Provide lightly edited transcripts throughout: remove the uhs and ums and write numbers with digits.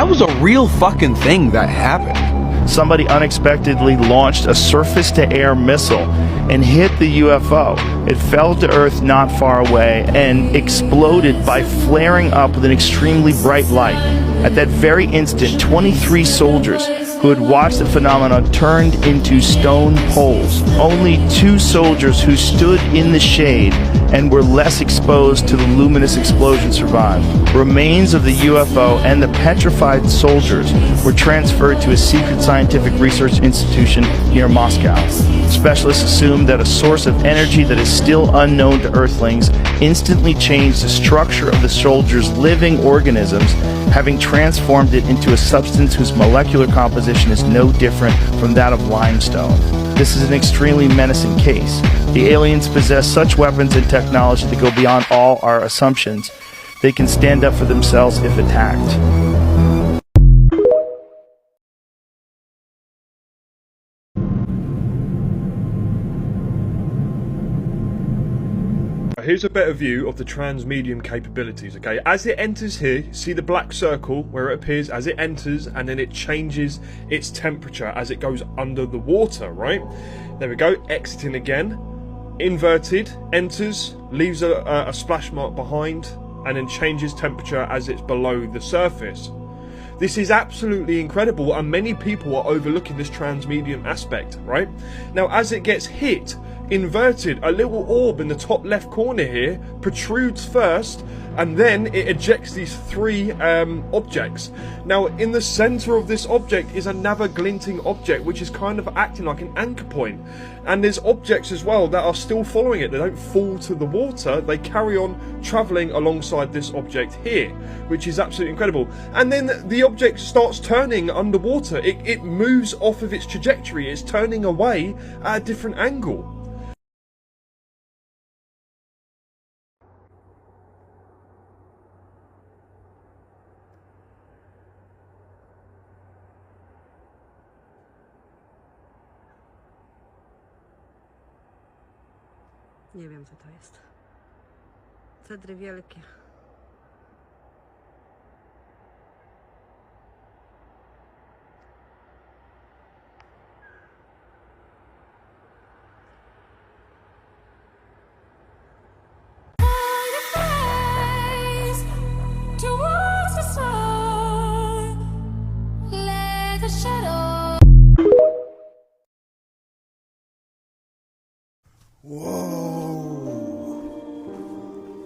That was a real fucking thing that happened. Somebody unexpectedly launched a surface-to-air missile and hit the UFO. It fell to Earth not far away and exploded by flaring up with an extremely bright light. At that very instant, 23 soldiers who had watched the phenomenon turned into stone poles. Only 2 soldiers who stood in the shade and were less exposed to the luminous explosion survived. Remains of the UFO and the petrified soldiers were transferred to a secret scientific research institution near Moscow. Specialists assume that a source of energy that is still unknown to Earthlings instantly changed the structure of the soldiers' living organisms, having transformed it into a substance whose molecular composition is no different from that of limestone. This is an extremely menacing case. The aliens possess such weapons and technology that go beyond all our assumptions. They can stand up for themselves if attacked. Here's a better view of the transmedium capabilities, okay? As it enters here, see the black circle where it appears as it enters, and then it changes its temperature as it goes under the water, right? There we go, exiting again, inverted, enters, leaves a splash mark behind, and then changes temperature as it's below the surface. This is absolutely incredible, and many people are overlooking this transmedium aspect, right? Now, as it gets hit, inverted, a little orb in the top left corner here protrudes first, and then it ejects these 3 objects. Now, in the center of this object is another glinting object, which is kind of acting like an anchor point. And there's objects as well that are still following it. They don't fall to the water, they carry on traveling alongside this object here, which is absolutely incredible. And then the object starts turning underwater. It moves off of its trajectory. It's turning away at a different angle. Nie wiem, co to jest. Cedry wielkie. Whoa!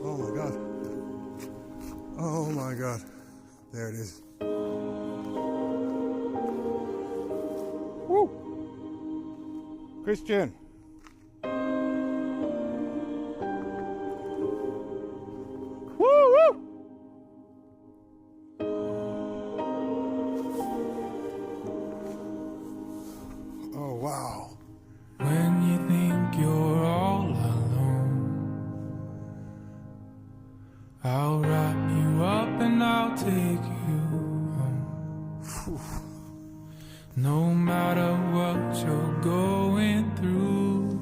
Oh my God. Oh my God. There it is. Woo! Christian. Woo woo! Oh wow. When you think you're all alone, I'll wrap you up and I'll take you home. No matter what you're going through,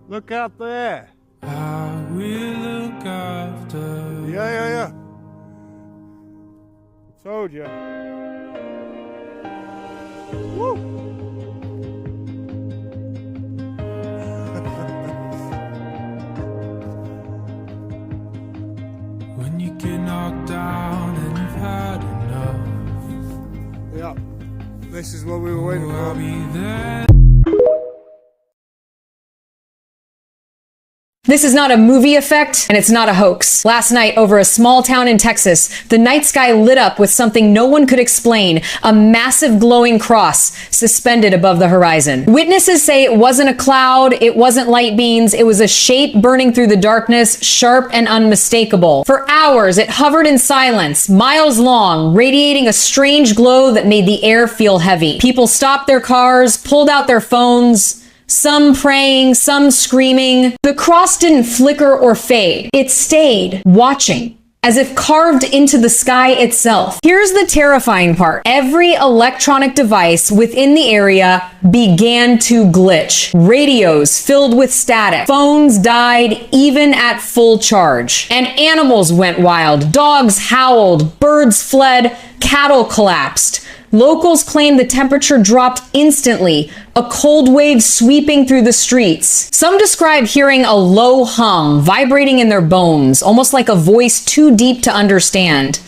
Look out there. I will look after you. Yeah. Told you. Woo! When you get knocked down and you've had enough, Yeah. This is what we were waiting I'll for. be there. This is not a movie effect, and it's not a hoax. Last night, over a small town in Texas, the night sky lit up with something no one could explain, a massive glowing cross suspended above the horizon. Witnesses say it wasn't a cloud, it wasn't light beams, it was a shape burning through the darkness, sharp and unmistakable. For hours, it hovered in silence, miles long, radiating a strange glow that made the air feel heavy. People stopped their cars, pulled out their phones, some praying, some screaming. The cross didn't flicker or fade. It stayed, watching, as if carved into the sky itself. Here's the terrifying part. Every electronic device within the area began to glitch. Radios filled with static. Phones died even at full charge. And animals went wild. Dogs howled. Birds fled. Cattle collapsed. Locals claim the temperature dropped instantly, a cold wave sweeping through the streets. Some describe hearing a low hum vibrating in their bones, almost like a voice too deep to understand.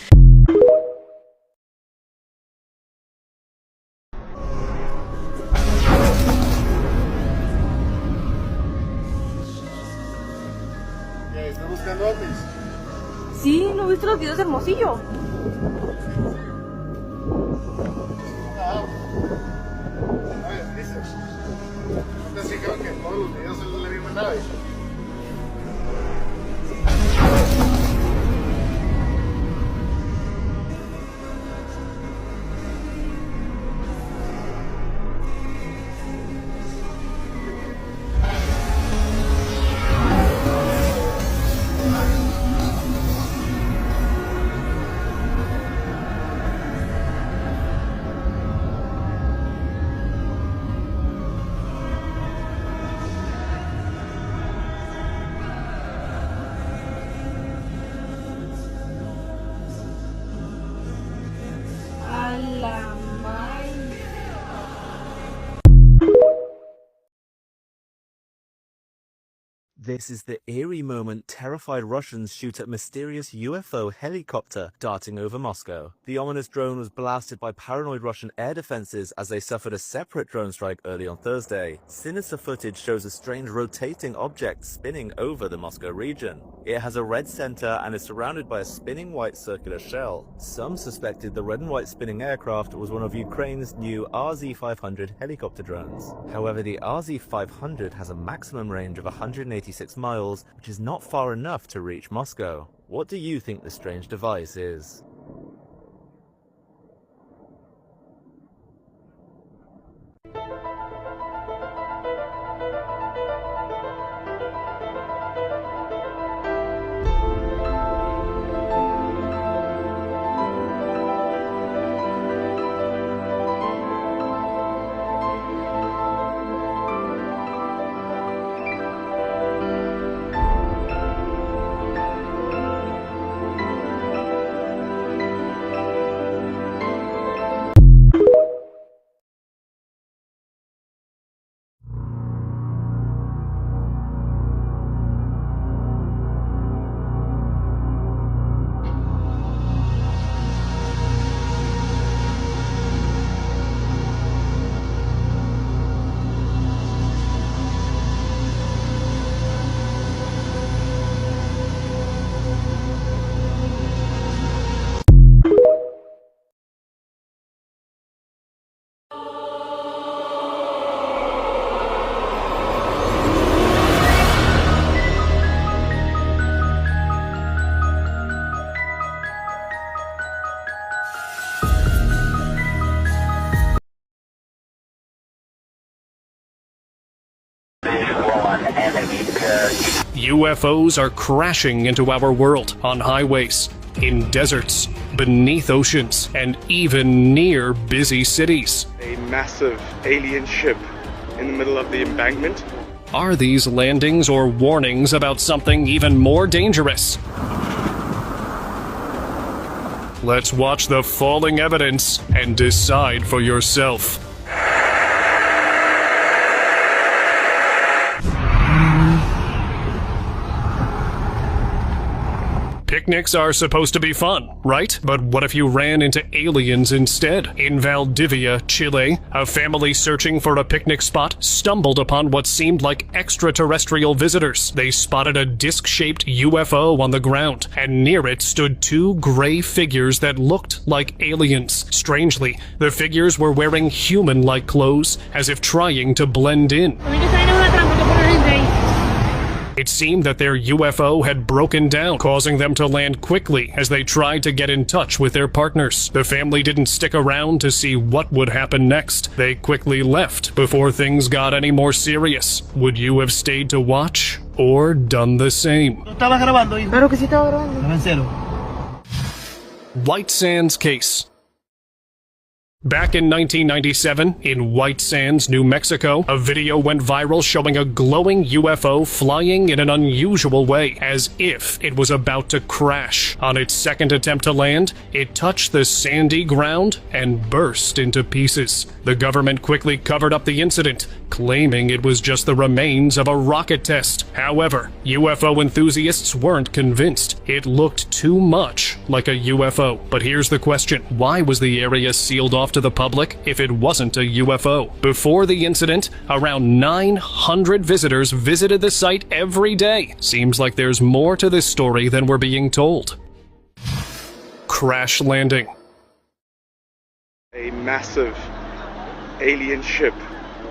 ¿Está buscando ovnis? Sí, ¿no viste los videos de Hermosillo? ¿No te has fijado que en todos los videos es la misma nave? This is the eerie moment terrified Russians shoot at mysterious UFO helicopter darting over Moscow. The ominous drone was blasted by paranoid Russian air defenses as they suffered a separate drone strike early on Thursday. Sinister footage shows a strange rotating object spinning over the Moscow region. It has a red center and is surrounded by a spinning white circular shell. Some suspected the red and white spinning aircraft was one of Ukraine's new RZ-500 helicopter drones. However, the RZ-500 has a maximum range of 186 miles, which is not far enough to reach Moscow. What do you think the strange device is? UFOs are crashing into our world on highways, in deserts, beneath oceans, and even near busy cities. A massive alien ship in the middle of the embankment. Are these landings or warnings about something even more dangerous? Let's watch the falling evidence and decide for yourself. Picnics are supposed to be fun, right? But what if you ran into aliens instead? In Valdivia, Chile, a family searching for a picnic spot stumbled upon what seemed like extraterrestrial visitors. They spotted a disc-shaped UFO on the ground, and near it stood two gray figures that looked like aliens. Strangely, the figures were wearing human-like clothes, as if trying to blend in. It seemed that their UFO had broken down, causing them to land quickly as they tried to get in touch with their partners. The family didn't stick around to see what would happen next. They quickly left before things got any more serious. Would you have stayed to watch or done the same? White Sands case. Back in 1997, in White Sands, New Mexico, a video went viral showing a glowing UFO flying in an unusual way, as if it was about to crash. On its second attempt to land, it touched the sandy ground and burst into pieces. The government quickly covered up the incident, claiming it was just the remains of a rocket test. However, UFO enthusiasts weren't convinced. It looked too much like a UFO. But here's the question: why was the area sealed off to the public if it wasn't a UFO? Before the incident, around 900 visitors visited the site every day. Seems like there's more to this story than we're being told. Crash landing. A massive alien ship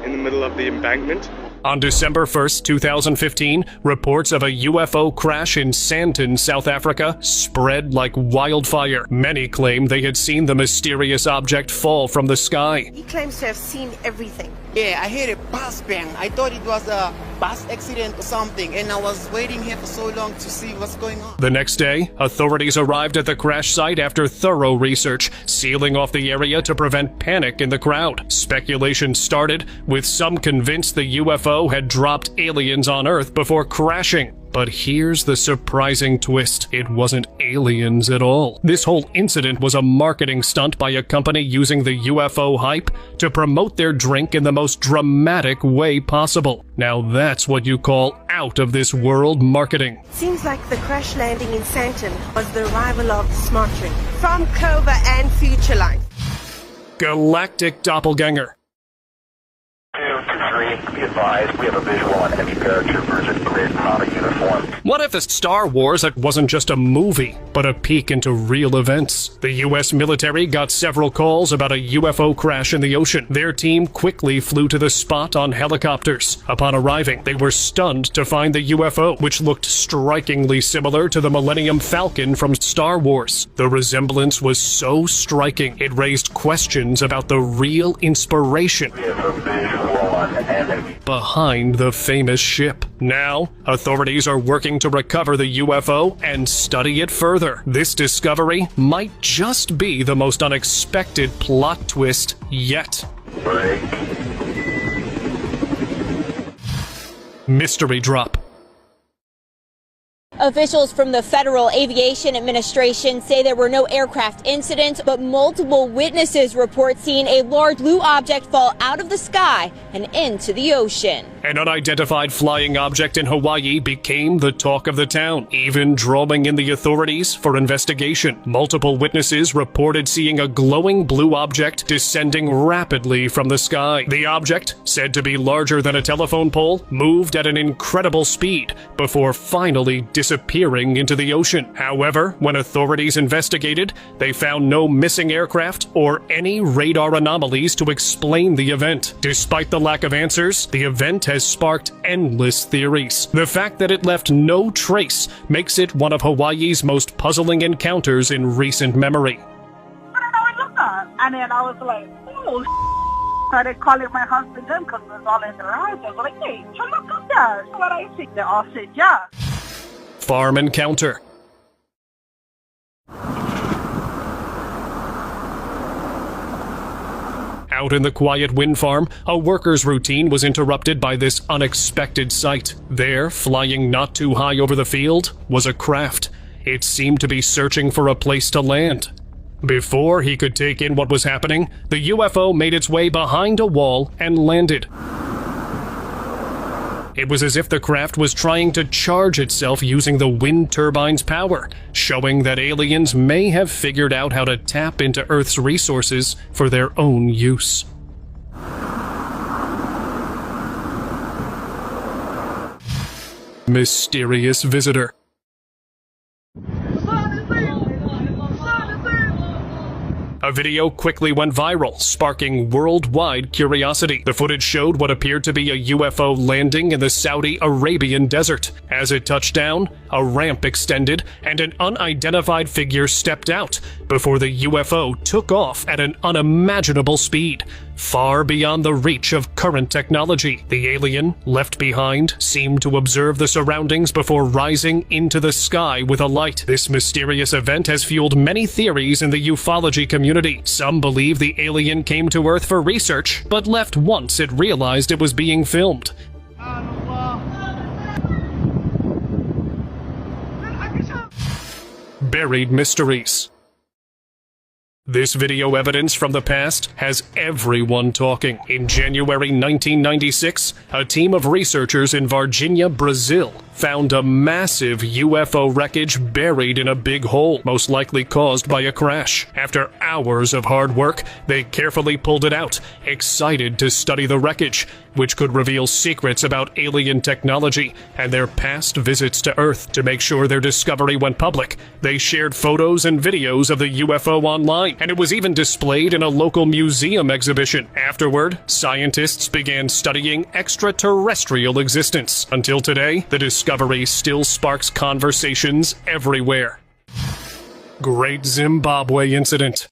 in the middle of the embankment. On December 1st, 2015, reports of a UFO crash in Sandton, South Africa, spread like wildfire. Many claim they had seen the mysterious object fall from the sky. He claims to have seen everything. Yeah, I heard a bus bang. I thought it was a bus accident or something, and I was waiting here for so long to see what's going on. The next day, authorities arrived at the crash site after thorough research, sealing off the area to prevent panic in the crowd. Speculation started, with some convinced the UFO had dropped aliens on Earth before crashing. But here's the surprising twist. It wasn't aliens at all. This whole incident was a marketing stunt by a company using the UFO hype to promote their drink in the most dramatic way possible. Now that's what you call out of this world marketing. Seems like the crash landing in Sandton was the arrival of the smart drink from Cobra and Futureline. Galactic doppelganger. 223, be advised, we have a visual on enemy paratroopers in grid product uniform. What if the Star Wars wasn't just a movie, but a peek into real events? The U.S. military got several calls about a UFO crash in the ocean. Their team quickly flew to the spot on helicopters. Upon arriving, they were stunned to find the UFO, which looked strikingly similar to the Millennium Falcon from Star Wars. The resemblance was so striking, it raised questions about the real inspiration behind the famous ship. Now, authorities are working to recover the UFO and study it further. This discovery might just be the most unexpected plot twist yet. Mystery drop. Officials from the Federal Aviation Administration say there were no aircraft incidents, but multiple witnesses report seeing a large blue object fall out of the sky and into the ocean. An unidentified flying object in Hawaii became the talk of the town, even drawing in the authorities for investigation. Multiple witnesses reported seeing a glowing blue object descending rapidly from the sky. The object, said to be larger than a telephone pole, moved at an incredible speed before finally disappearing into the ocean. However, when authorities investigated, they found no missing aircraft or any radar anomalies to explain the event. Despite the lack of answers, the event has sparked endless theories. The fact that it left no trace makes it one of Hawaii's most puzzling encounters in recent memory. And then I was like, oh, started calling my husband in because it was all in their eyes. I was like, hey, look at that. That's what I think. They all said, yeah. Farm encounter. Out in the quiet wind farm, a worker's routine was interrupted by this unexpected sight. There, flying not too high over the field, was a craft. It seemed to be searching for a place to land. Before he could take in what was happening, the UFO made its way behind a wall and landed. It was as if the craft was trying to charge itself using the wind turbine's power, showing that aliens may have figured out how to tap into Earth's resources for their own use. Mysterious visitor. A video quickly went viral, sparking worldwide curiosity. The footage showed what appeared to be a UFO landing in the Saudi Arabian desert. As it touched down, a ramp extended, and an unidentified figure stepped out before the UFO took off at an unimaginable speed, far beyond the reach of current technology. The alien, left behind, seemed to observe the surroundings before rising into the sky with a light. This mysterious event has fueled many theories in the ufology community. Some believe the alien came to Earth for research, but left once it realized it was being filmed. Buried mysteries. This video evidence from the past has everyone talking. In January 1996, a team of researchers in Varginha, Brazil, found a massive UFO wreckage buried in a big hole, most likely caused by a crash. After hours of hard work, they carefully pulled it out, excited to study the wreckage, which could reveal secrets about alien technology and their past visits to Earth. To make sure their discovery went public, they shared photos and videos of the UFO online, and it was even displayed in a local museum exhibition. Afterward, scientists began studying extraterrestrial existence. Until today, the discovery still sparks conversations everywhere. Great Zimbabwe Incident.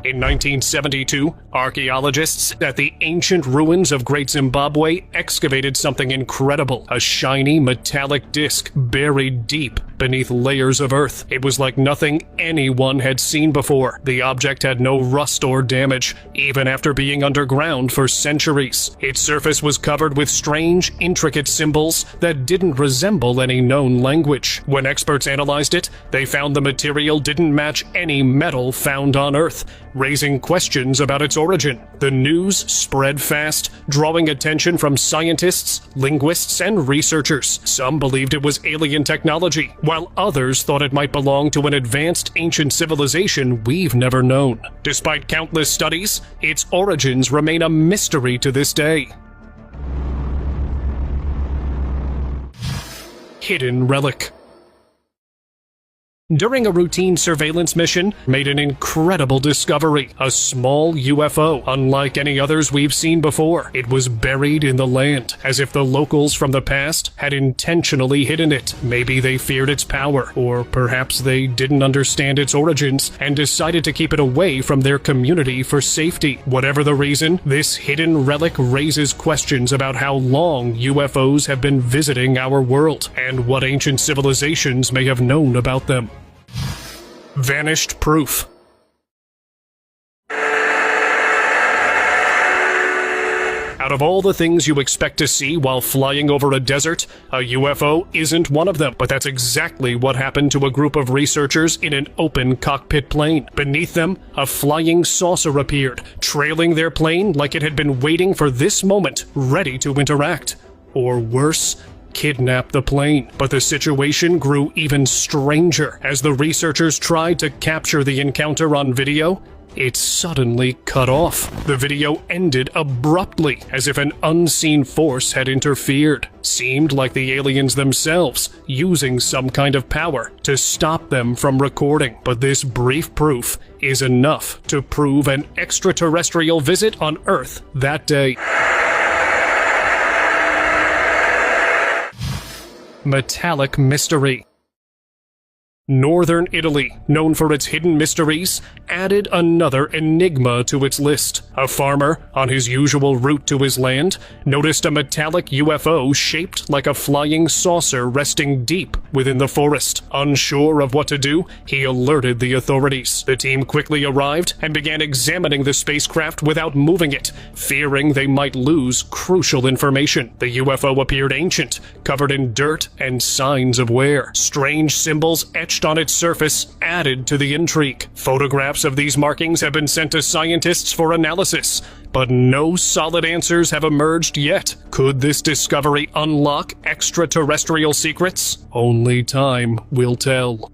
In 1972, archaeologists at the ancient ruins of Great Zimbabwe excavated something incredible, a shiny metallic disc buried deep beneath layers of earth. It was like nothing anyone had seen before. The object had no rust or damage, even after being underground for centuries. Its surface was covered with strange, intricate symbols that didn't resemble any known language. When experts analyzed it, they found the material didn't match any metal found on Earth, raising questions about its origin. The news spread fast, drawing attention from scientists, linguists, and researchers. Some believed it was alien technology, while others thought it might belong to an advanced ancient civilization we've never known. Despite countless studies, its origins remain a mystery to this day. Hidden relic. During a routine surveillance mission, made an incredible discovery. A small UFO, unlike any others we've seen before. It was buried in the land, as if the locals from the past had intentionally hidden it. Maybe they feared its power, or perhaps they didn't understand its origins and decided to keep it away from their community for safety. Whatever the reason, this hidden relic raises questions about how long UFOs have been visiting our world, and what ancient civilizations may have known about them. Vanished proof. Out of all the things you expect to see while flying over a desert, a UFO isn't one of them. But that's exactly what happened to a group of researchers in an open cockpit plane. Beneath them, a flying saucer appeared, trailing their plane like it had been waiting for this moment, ready to interact. Or worse, kidnap the plane. But the situation grew even stranger. As the researchers tried to capture the encounter on video, it suddenly cut off. The video ended abruptly, as if an unseen force had interfered. Seemed like the aliens themselves, using some kind of power to stop them from recording. But this brief proof is enough to prove an extraterrestrial visit on Earth that day. Metallic mystery. Northern Italy, known for its hidden mysteries, added another enigma to its list. A farmer, on his usual route to his land, noticed a metallic UFO shaped like a flying saucer resting deep within the forest. Unsure of what to do, he alerted the authorities. The team quickly arrived and began examining the spacecraft without moving it, fearing they might lose crucial information. The UFO appeared ancient, covered in dirt and signs of wear. Strange symbols etched on its surface added to the intrigue. Photographs of these markings have been sent to scientists for analysis, but no solid answers have emerged yet. Could this discovery unlock extraterrestrial secrets? Only time will tell.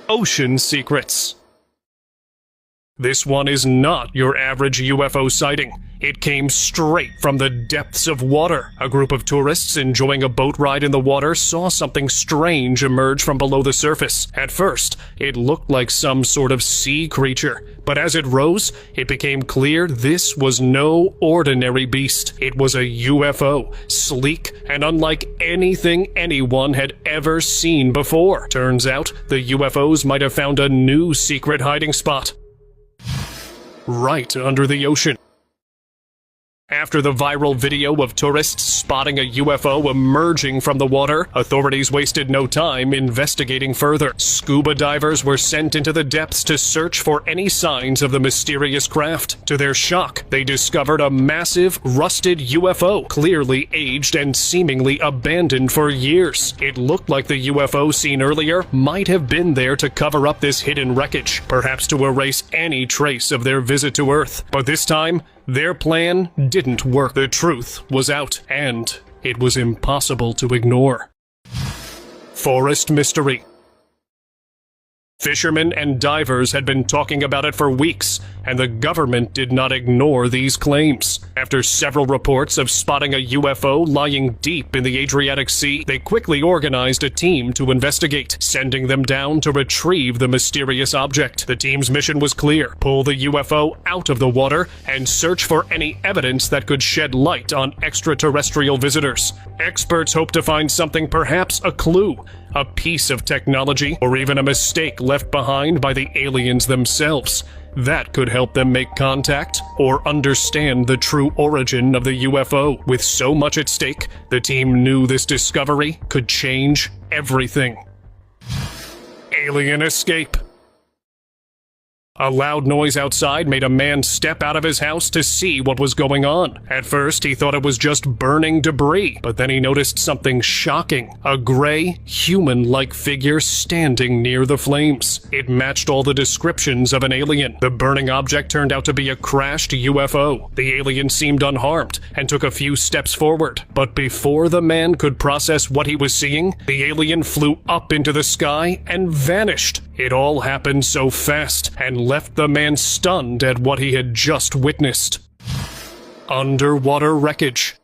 Ocean secrets. This one is not your average UFO sighting. It came straight from the depths of water. A group of tourists enjoying a boat ride in the water saw something strange emerge from below the surface. At first, it looked like some sort of sea creature, but as it rose, it became clear this was no ordinary beast. It was a UFO, sleek and unlike anything anyone had ever seen before. Turns out, the UFOs might have found a new secret hiding spot. Right under the ocean. After the viral video of tourists spotting a UFO emerging from the water, authorities wasted no time investigating further. Scuba divers were sent into the depths to search for any signs of the mysterious craft. To their shock, they discovered a massive, rusted UFO, clearly aged and seemingly abandoned for years. It looked like the UFO seen earlier might have been there to cover up this hidden wreckage, perhaps to erase any trace of their visit to Earth. But this time, their plan didn't work. The truth was out, and it was impossible to ignore. Forest mystery. Fishermen and divers had been talking about it for weeks, and the government did not ignore these claims. After several reports of spotting a UFO lying deep in the Adriatic Sea, they quickly organized a team to investigate, sending them down to retrieve the mysterious object. The team's mission was clear: pull the UFO out of the water and search for any evidence that could shed light on extraterrestrial visitors. Experts hope to find something, perhaps a clue, a piece of technology, or even a mistake left behind by the aliens themselves. That could help them make contact or understand the true origin of the UFO. With so much at stake, the team knew this discovery could change everything. Alien escape. A loud noise outside made a man step out of his house to see what was going on. At first, he thought it was just burning debris, but then he noticed something shocking: a gray, human-like figure standing near the flames. It matched all the descriptions of an alien. The burning object turned out to be a crashed UFO. The alien seemed unharmed and took a few steps forward, but before the man could process what he was seeing, the alien flew up into the sky and vanished. It all happened so fast and left the man stunned at what he had just witnessed. Underwater wreckage.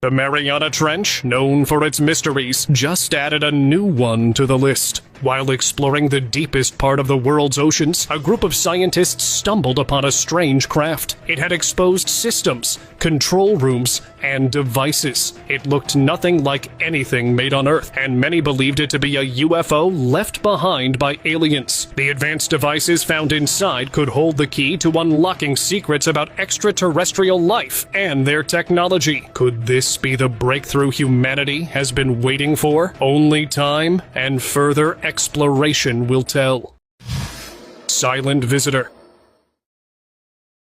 The Mariana Trench, known for its mysteries, just added a new one to the list. While exploring the deepest part of the world's oceans, a group of scientists stumbled upon a strange craft. It had exposed systems, control rooms, and devices. It looked nothing like anything made on Earth, and many believed it to be a UFO left behind by aliens. The advanced devices found inside could hold the key to unlocking secrets about extraterrestrial life and their technology. Could this be the breakthrough humanity has been waiting for? Only time and further exploration will tell. Silent visitor.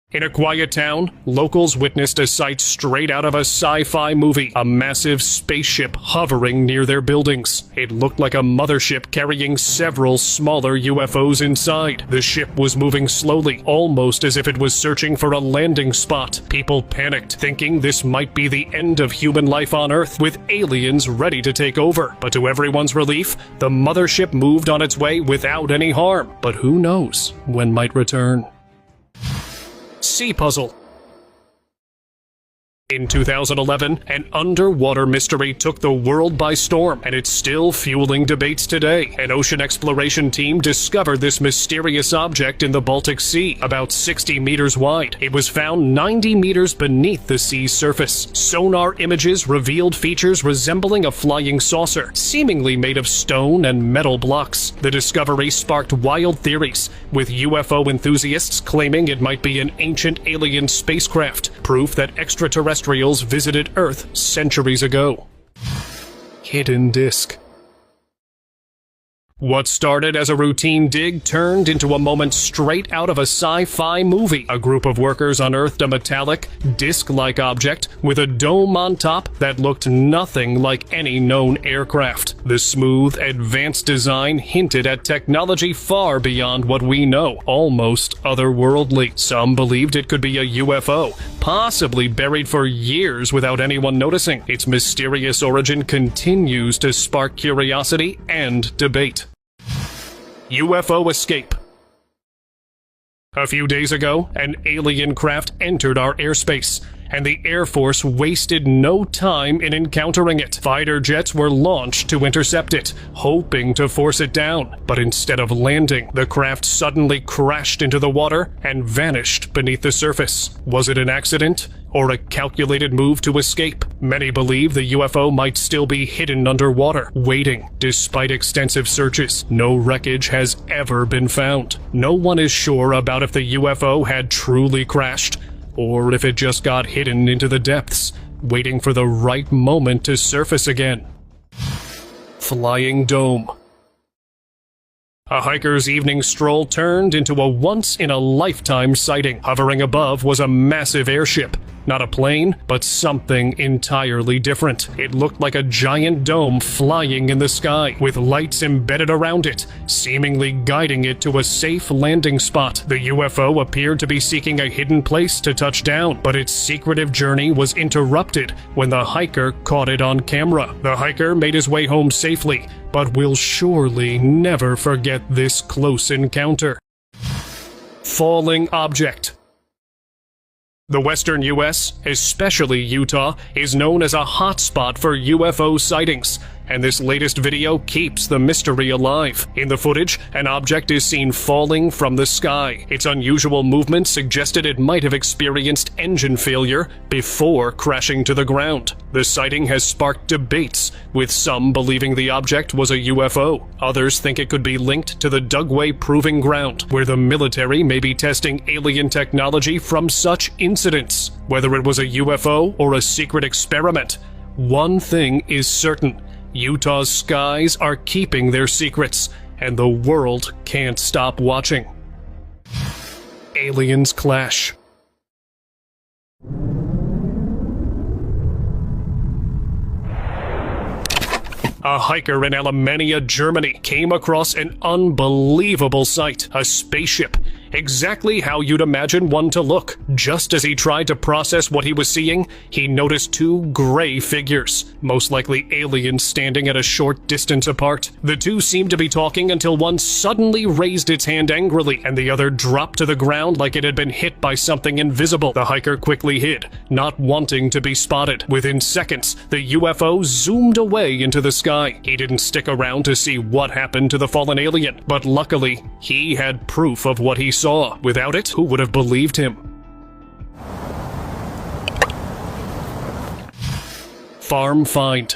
In a quiet town, locals witnessed a sight straight out of a sci-fi movie: a massive spaceship hovering near their buildings. It looked like a mothership carrying several smaller UFOs inside. The ship was moving slowly, almost as if it was searching for a landing spot. People panicked, thinking this might be the end of human life on Earth, with aliens ready to take over. But to everyone's relief, the mothership moved on its way without any harm. But who knows when might return. Sea puzzle. In 2011, an underwater mystery took the world by storm, and it's still fueling debates today. An ocean exploration team discovered this mysterious object in the Baltic Sea, about 60 meters wide. It was found 90 meters beneath the sea's surface. Sonar images revealed features resembling a flying saucer, seemingly made of stone and metal blocks. The discovery sparked wild theories, with UFO enthusiasts claiming it might be an ancient alien spacecraft, proof that extraterrestrials visited Earth centuries ago. Hidden disk. What started as a routine dig turned into a moment straight out of a sci-fi movie. A group of workers unearthed a metallic, disc-like object with a dome on top that looked nothing like any known aircraft. The smooth, advanced design hinted at technology far beyond what we know, almost otherworldly. Some believed it could be a UFO, possibly buried for years without anyone noticing. Its mysterious origin continues to spark curiosity and debate. UFO escape. A few days ago, an alien craft entered our airspace, and the Air Force wasted no time in encountering it. Fighter jets were launched to intercept it, hoping to force it down. But instead of landing, the craft suddenly crashed into the water and vanished beneath the surface. Was it an accident or a calculated move to escape? Many believe the UFO might still be hidden underwater, waiting. Despite extensive searches, no wreckage has ever been found. No one is sure about if the UFO had truly crashed, or if it just got hidden into the depths, waiting for the right moment to surface again. Flying Dome. A hiker's evening stroll turned into a once-in-a-lifetime sighting. Hovering above was a massive airship. Not a plane, but something entirely different. It looked like a giant dome flying in the sky, with lights embedded around it, seemingly guiding it to a safe landing spot. The UFO appeared to be seeking a hidden place to touch down, but its secretive journey was interrupted when the hiker caught it on camera. The hiker made his way home safely, but will surely never forget this close encounter. Falling object. The western U.S., especially Utah, is known as a hotspot for UFO sightings, and this latest video keeps the mystery alive. In the footage, an object is seen falling from the sky. Its unusual movement suggested it might have experienced engine failure before crashing to the ground. The sighting has sparked debates, with some believing the object was a UFO. Others think it could be linked to the Dugway Proving Ground, where the military may be testing alien technology from such incidents. Whether it was a UFO or a secret experiment, one thing is certain: Utah's skies are keeping their secrets, and the world can't stop watching. Aliens clash. A hiker in Alemannia, Germany, came across an unbelievable sight: a spaceship. Exactly how you'd imagine one to look. Just as he tried to process what he was seeing, he noticed two gray figures, most likely aliens, standing at a short distance apart. The two seemed to be talking until one suddenly raised its hand angrily, and the other dropped to the ground like it had been hit by something invisible. The hiker quickly hid, not wanting to be spotted. Within seconds, the UFO zoomed away into the sky. He didn't stick around to see what happened to the fallen alien, but luckily, he had proof of what he saw. Without it, who would have believed him? Farm find.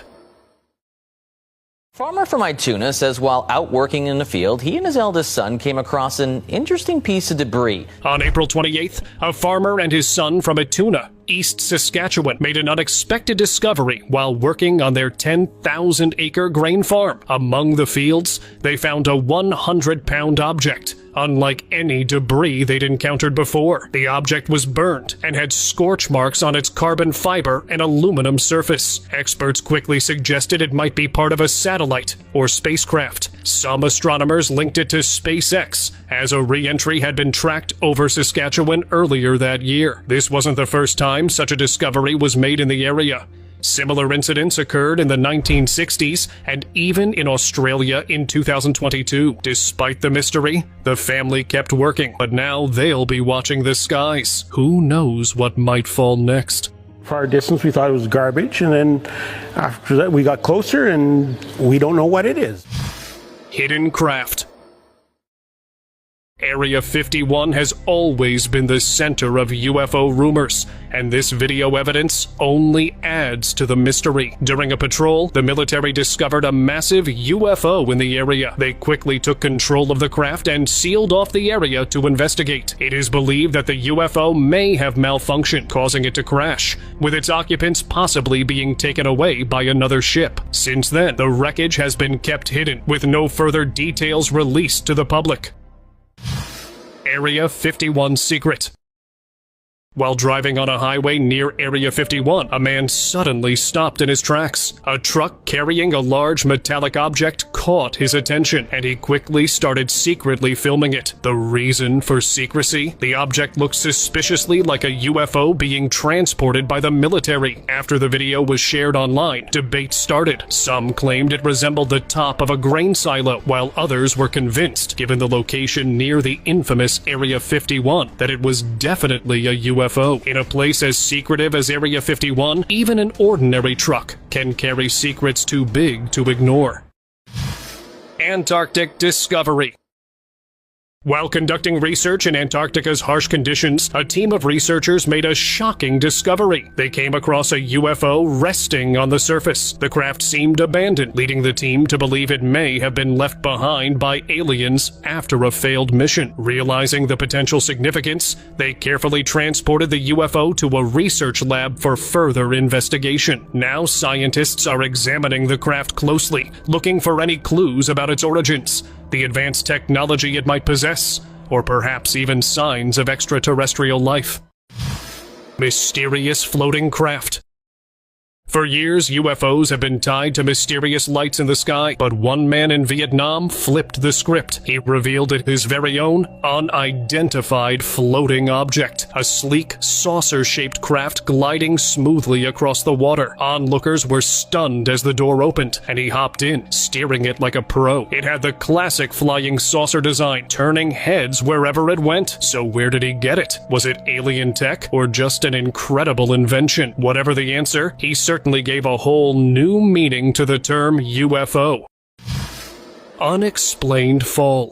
Farmer from Ituna says while out working in the field, he and his eldest son came across an interesting piece of debris. On April 28th, a farmer and his son from Ituna, East Saskatchewan, made an unexpected discovery while working on their 10,000-acre grain farm. Among the fields, they found a 100-pound object, unlike any debris they'd encountered before. The object was burned and had scorch marks on its carbon fiber and aluminum surface. Experts quickly suggested it might be part of a satellite or spacecraft. Some astronomers linked it to SpaceX, as a re-entry had been tracked over Saskatchewan earlier that year. This wasn't the first time such a discovery was made in the area. Similar incidents occurred in the 1960s and even in Australia in 2022. Despite the mystery, the family kept working, but now they'll be watching the skies. Who knows what might fall next? For our distance, we thought it was garbage, and then after that, we got closer, and we don't know what it is. Hidden craft. Area 51 has always been the center of UFO rumors, and this video evidence only adds to the mystery. During a patrol, the military discovered a massive UFO in the area. They quickly took control of the craft and sealed off the area to investigate. It is believed that the UFO may have malfunctioned, causing it to crash, with its occupants possibly being taken away by another ship. Since then, the wreckage has been kept hidden, with no further details released to the public. Area 51 secret. While driving on a highway near Area 51, a man suddenly stopped in his tracks. A truck carrying a large metallic object caught his attention, and he quickly started secretly filming it. The reason for secrecy? The object looked suspiciously like a UFO being transported by the military. After the video was shared online, debate started. Some claimed it resembled the top of a grain silo, while others were convinced, given the location near the infamous Area 51, that it was definitely a UFO. In a place as secretive as Area 51, even an ordinary truck can carry secrets too big to ignore. Antarctic discovery. While conducting research in Antarctica's harsh conditions, a team of researchers made a shocking discovery. They came across a UFO resting on the surface. The craft seemed abandoned, leading the team to believe it may have been left behind by aliens after a failed mission. Realizing the potential significance, they carefully transported the UFO to a research lab for further investigation. Now scientists are examining the craft closely, looking for any clues about its origins, the advanced technology it might possess, or perhaps even signs of extraterrestrial life. Mysterious floating craft. For years, UFOs have been tied to mysterious lights in the sky, but one man in Vietnam flipped the script. He revealed it his very own unidentified floating object, a sleek, saucer-shaped craft gliding smoothly across the water. Onlookers were stunned as the door opened, and he hopped in, steering it like a pro. It had the classic flying saucer design, turning heads wherever it went. So where did he get it? Was it alien tech, or just an incredible invention? Whatever the answer, he certainly gave a whole new meaning to the term UFO. Unexplained fall.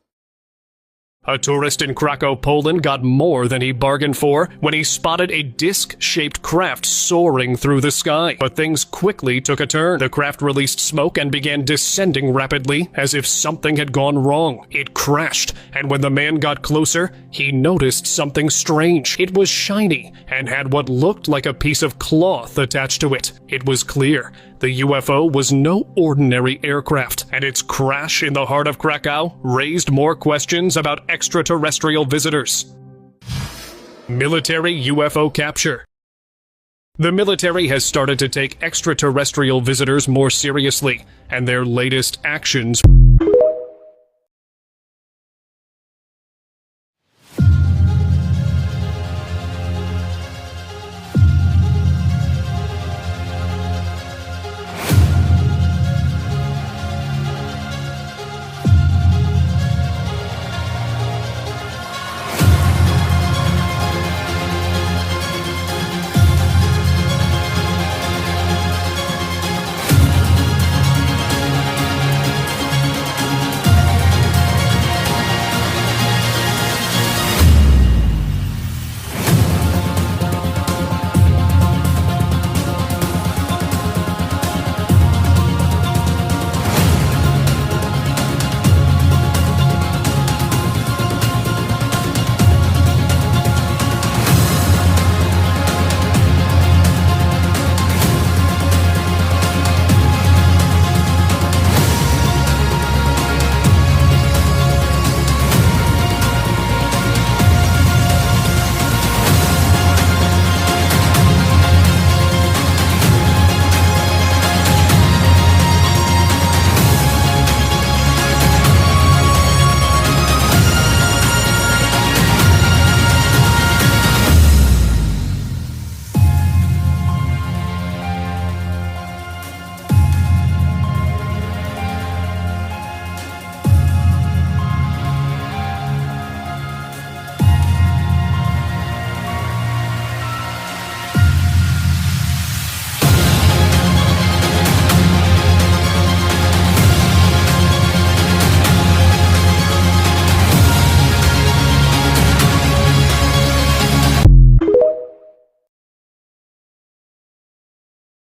A tourist in Krakow, Poland got more than he bargained for when he spotted a disc-shaped craft soaring through the sky. But things quickly took a turn. The craft released smoke and began descending rapidly, as if something had gone wrong. It crashed, and when the man got closer, he noticed something strange. It was shiny and had what looked like a piece of cloth attached to it. It was clear the UFO was no ordinary aircraft, and its crash in the heart of Krakow raised more questions about extraterrestrial visitors. Military UFO capture. The military has started to take extraterrestrial visitors more seriously, and their latest actions